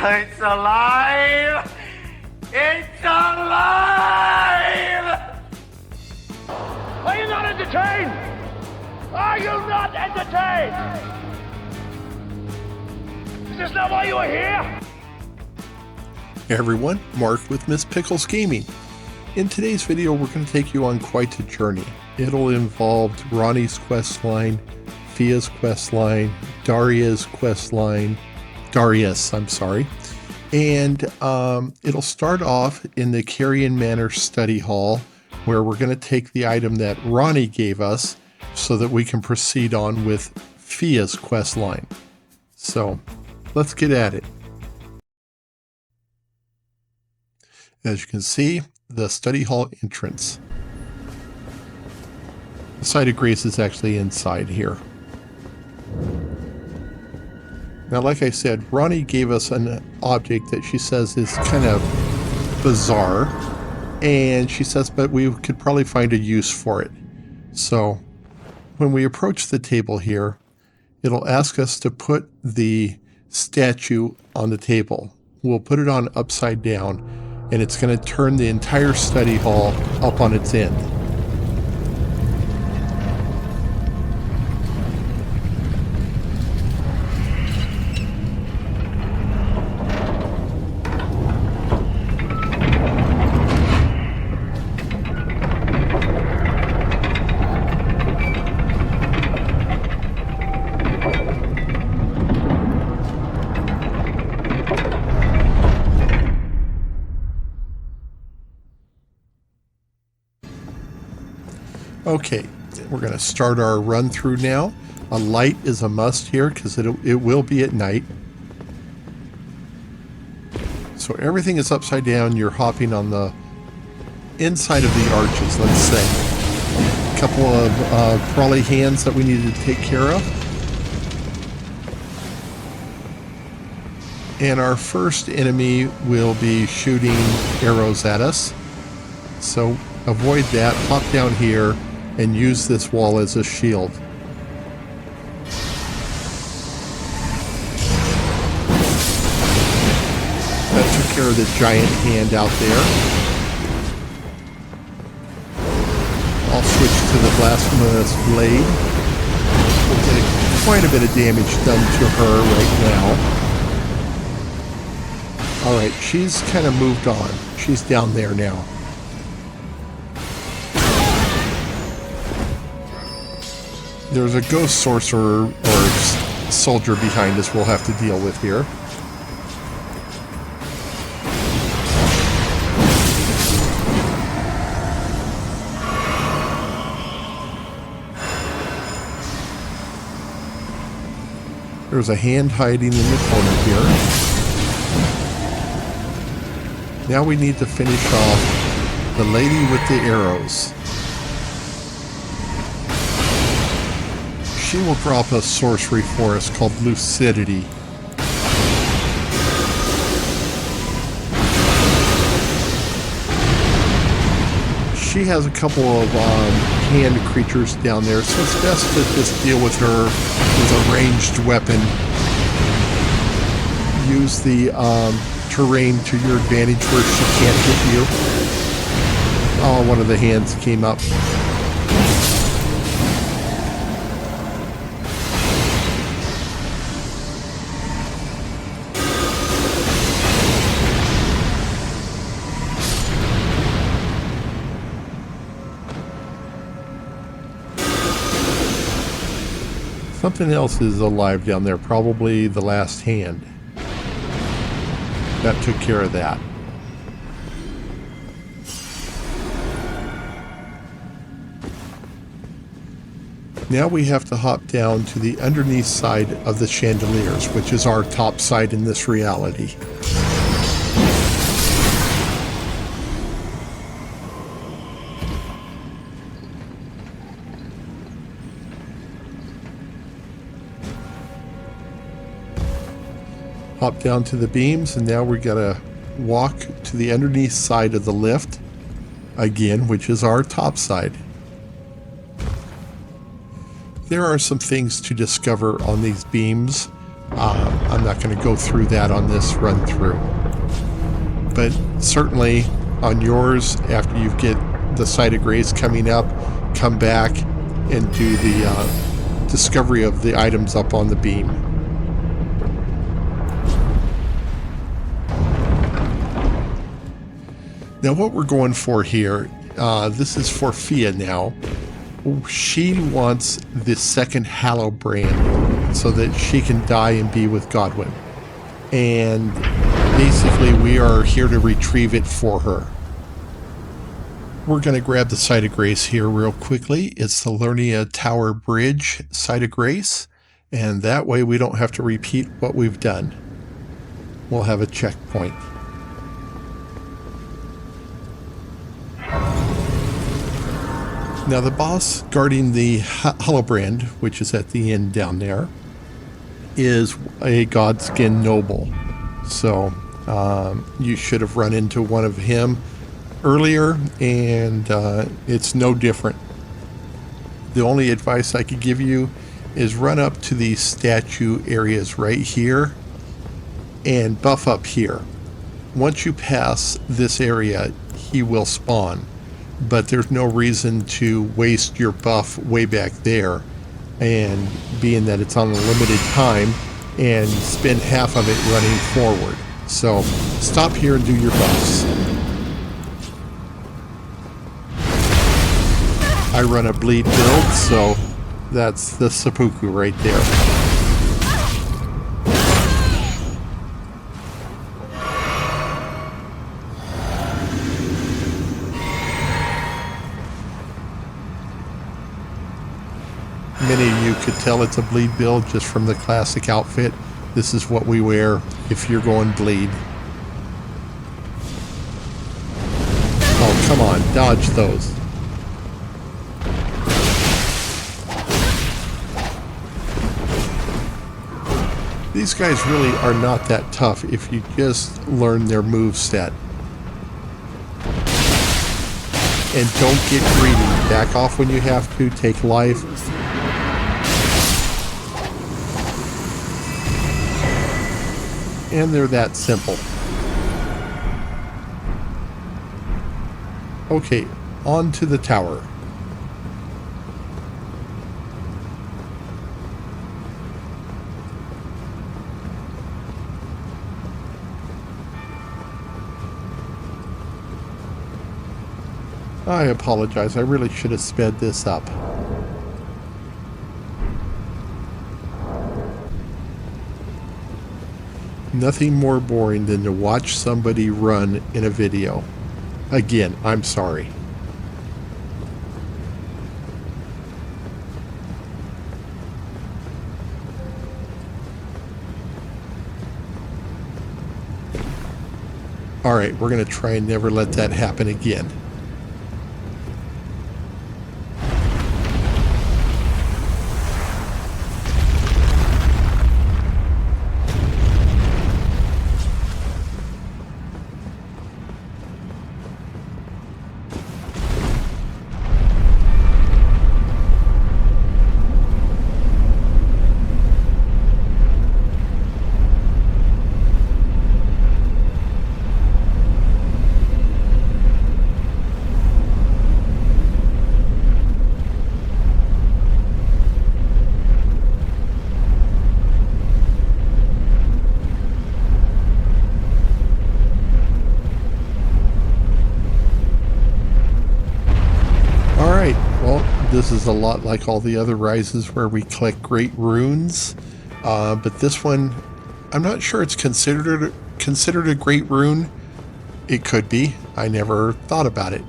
It's alive! It's alive! Are you not entertained? Are you not entertained? Is this not why you are here? Hey everyone, Mark with Miss Pickles Gaming. In today's video, we're going to take you on quite a journey. It'll involve Ronnie's quest line, Fia's quest line, Darius, and it'll start off in the Carrion Manor study hall, where we're going to take the item that Ronnie gave us so that we can proceed on with Fia's quest line. So let's get at it. As you can see, the study hall entrance. The site of grace is actually inside here. Now, like I said, Ronnie gave us an object that she says is kind of bizarre, and she says, but we could probably find a use for it. So when we approach the table here, it'll ask us to put the statue on the table. We'll put it on upside down, and it's going to turn the entire study hall up on its end. Okay, we're going to start our run through now. A light is a must here because it will be at night. So everything is upside down. You're hopping on the inside of the arches, let's say. A couple of crawly hands that we need to take care of. And our first enemy will be shooting arrows at us. So avoid that, hop down here, and use this wall as a shield. That took care of the giant hand out there. I'll switch to the blasphemous blade. We'll get quite a bit of damage done to her right now. Alright, she's kind of moved on. She's down there now. There's a ghost sorcerer or soldier behind us we'll have to deal with here. There's a hand hiding in the corner here. Now we need to finish off the lady with the arrows. She will drop a sorcery for us called Lucidity. She has a couple of hand creatures down there, so it's best to just deal with her with a ranged weapon. Use the terrain to your advantage where she can't hit you. Oh, one of the hands came up. Something else is alive down there, probably the last hand. That took care of that. Now we have to hop down to the underneath side of the chandeliers, which is our top side in this reality. Hop down to the beams, and now we gotta walk to the underneath side of the lift again, which is our top side. There are some things to discover on these beams. I'm not going to go through that on this run through. But certainly on yours, after you get the Site of Grace coming up, come back and do the discovery of the items up on the beam. Now what we're going for here, this is for Fia now. She wants the second Hallow brand so that she can die and be with Godwin. And basically we are here to retrieve it for her. We're going to grab the Site of Grace here real quickly. It's the Lernia Tower Bridge Site of Grace, and that way we don't have to repeat what we've done. We'll have a checkpoint. Now the boss guarding the Holobrand, which is at the end down there, is a Godskin Noble. So you should have run into one of him earlier, and it's no different. The only advice I could give you is run up to these statue areas right here and buff up here. Once you pass this area, he will spawn, but there's no reason to waste your buff way back there, and being that it's on a limited time, and spend half of it running forward. So stop here and do your buffs. I run a bleed build, so that's the seppuku right there. Many of you could tell it's a bleed build just from the classic outfit. This is what we wear if you're going bleed. Oh, come on, dodge those. These guys really are not that tough if you just learn their move set. And don't get greedy. Back off when you have to. Take life. And they're that simple. Okay, on to the tower. I apologize. I really should have sped this up. Nothing more boring than to watch somebody run in a video. Again, I'm sorry. All right, we're going to try and never let that happen again. This is a lot like all the other rises where we collect great runes, but this one, I'm not sure it's considered a great rune. It could be. I never thought about it.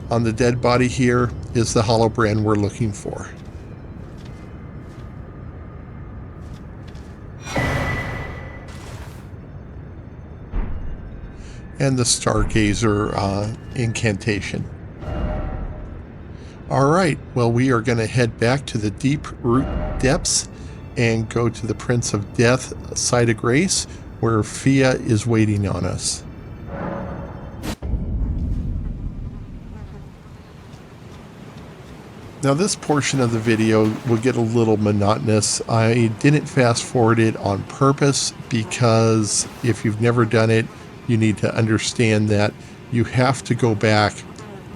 On the dead body here is the Holobrand we're looking for. And the Stargazer incantation. Alright, well, we are going to head back to the deep root depths and go to the Prince of Death Site of Grace, where Fia is waiting on us. Now this portion of the video will get a little monotonous. I didn't fast forward it on purpose because if you've never done it, you need to understand that you have to go back,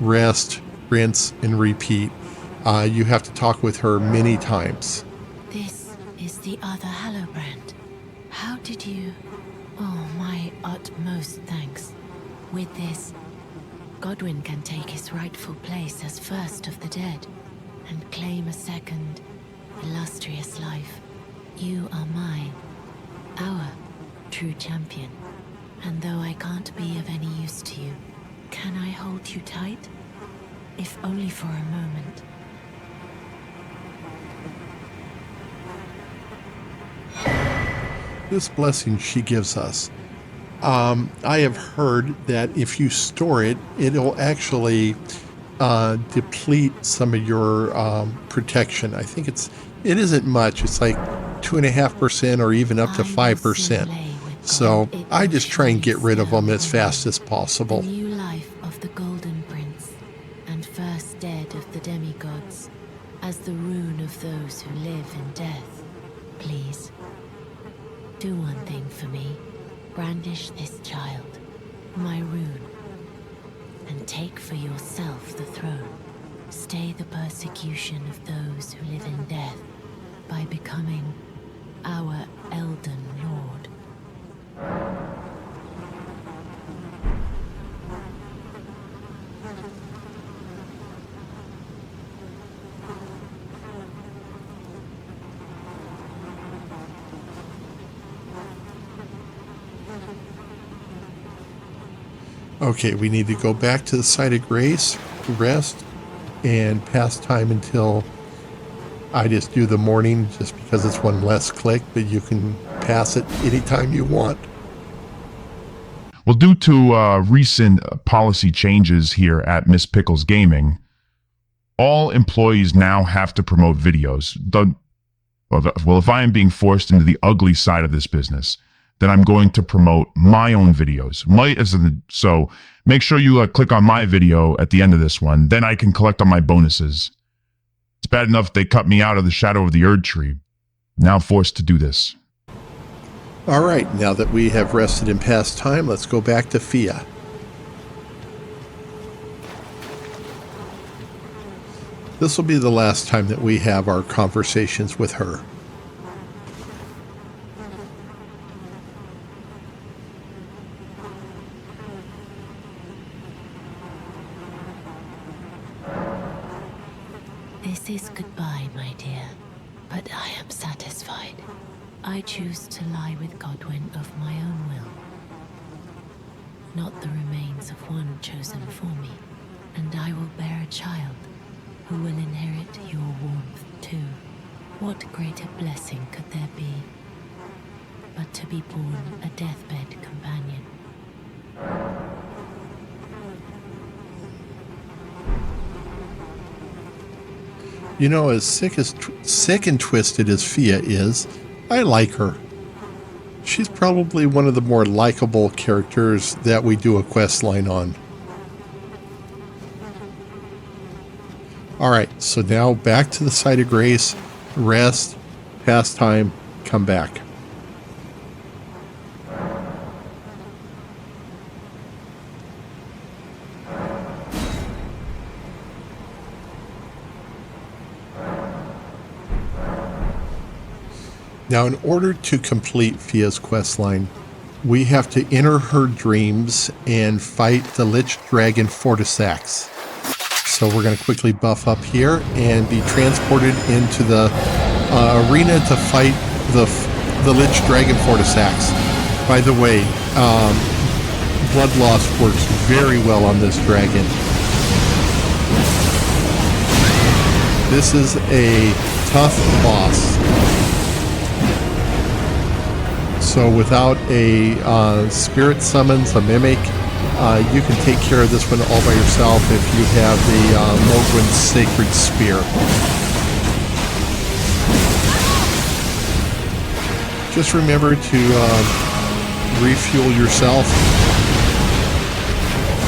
rest, rinse, and repeat. You have to talk with her many times. This is the other Hallowbrand. How did you... Oh, my utmost thanks. With this, Godwyn can take his rightful place as first of the dead and claim a second, illustrious life. You are mine, our true champion. And though I can't be of any use to you, can I hold you tight? If only for a moment. This blessing she gives us. I have heard that if you store it, it'll actually deplete some of your protection. I think it isn't much. It's like 2.5% or even up to 5%. So I just try and get rid of them as fast as possible. The new life of the Golden Prince and first dead of the demigods, as the rune of those who live in death. Please, do one thing for me. Brandish this child, my rune, and take for yourself the throne. Stay the persecution of those who live in death by becoming our Elden Lord. Okay, we need to go back to the site of grace, rest, and pass time until I just do the morning just because it's one less click, but you can pass it anytime you want. Well, due to recent policy changes here at Miss Pickles Gaming, all employees now have to promote videos. Well, if I am being forced into the ugly side of this business, then I'm going to promote my own videos. So make sure you click on my video at the end of this one. Then I can collect on my bonuses. It's bad enough they cut me out of the shadow of the Erd Tree. Now forced to do this. All right, now that we have rested and passed time, let's go back to Fia. This will be the last time that we have our conversations with her. This is goodbye, my dear, but I am satisfied. I choose to lie with Godwyn of my own will, not the remains of one chosen for me, and I will bear a child who will inherit your warmth too. What greater blessing could there be but to be born a deathbed companion? You know, as sick and twisted as Fia is, I like her. She's probably one of the more likable characters that we do a quest line on. Alright, so now back to the site of grace, rest, pass time, come back. Now, in order to complete Fia's questline, we have to enter her dreams and fight the LITCHDRAGON FORTISAX. So we're going to quickly buff up here and be transported into the arena to fight the LITCHDRAGON FORTISAX. By the way, blood loss works very well on this dragon. This is a tough boss. So without a spirit summons, a mimic, you can take care of this one all by yourself if you have the Mogwin's Sacred Spear. Just remember to refuel yourself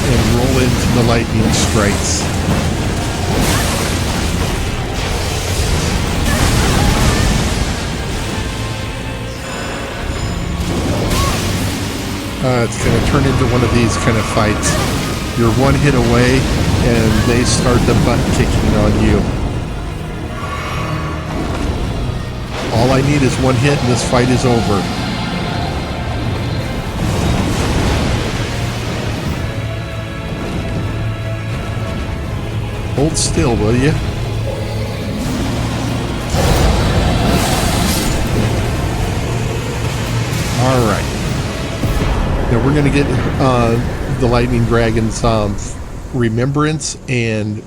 and roll into the lightning strikes. It's going to turn into one of these kind of fights. You're one hit away, and they start the butt kicking on you. All I need is one hit, and this fight is over. Hold still, will you? All right. Now we're going to get the Lightning Dragon's remembrance, and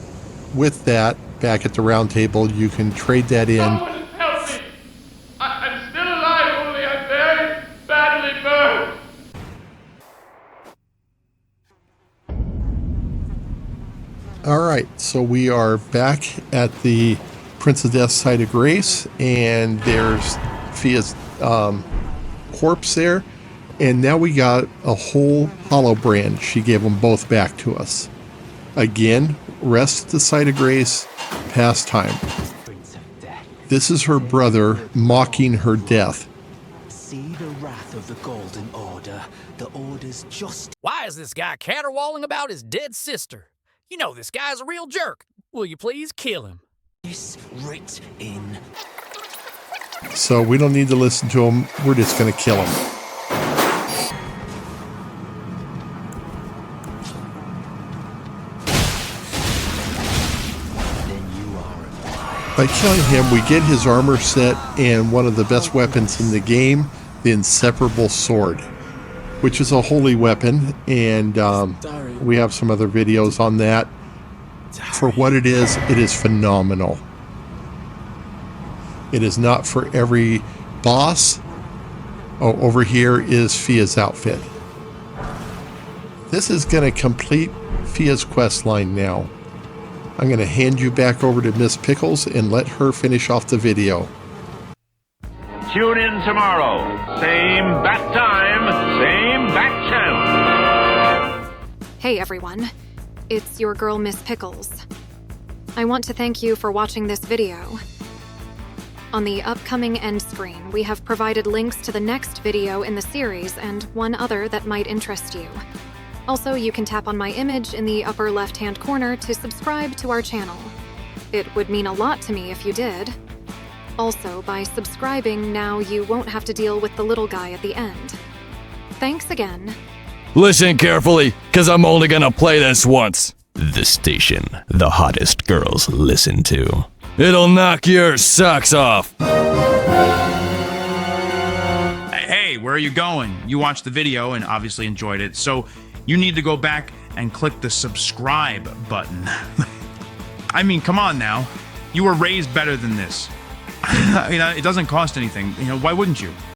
with that, back at the round table, you can trade that in. Someone help me! I'm still alive, only I'm very badly burned. All right, so we are back at the Prince of Death's site of grace, and there's Fia's corpse there, and now we got a whole hollow brand. She gave them both back to us. Again, rest at the site of grace, pastime. This is her brother mocking her death. See the wrath of the Golden Order. The Order's just. Why is this guy caterwauling about his dead sister? You know this guy's a real jerk. Will you please kill him? Writ in. So we don't need to listen to him. We're just going to kill him. By killing him, we get his armor set and one of the best weapons in the game, the Inseparable Sword, which is a holy weapon, and we have some other videos on that. For what it is phenomenal. It is not for every boss. Oh, over here is Fia's outfit. This is going to complete Fia's quest line now. I'm going to hand you back over to Miss Pickles and let her finish off the video. Tune in tomorrow. Same bat time, same bat channel. Hey everyone, it's your girl Miss Pickles. I want to thank you for watching this video. On the upcoming end screen, we have provided links to the next video in the series and one other that might interest you. Also, you can tap on my image in the upper left-hand corner to subscribe to our channel. It would mean a lot to me if you did. Also, by subscribing now, you won't have to deal with the little guy at the end. Thanks again. Listen carefully, cause I'm only gonna play this once. The station the hottest girls listen to. It'll knock your socks off. Hey, where are you going? You watched the video and obviously enjoyed it, so you need to go back and click the subscribe button. I mean, come on now. You were raised better than this. It doesn't cost anything. Why wouldn't you?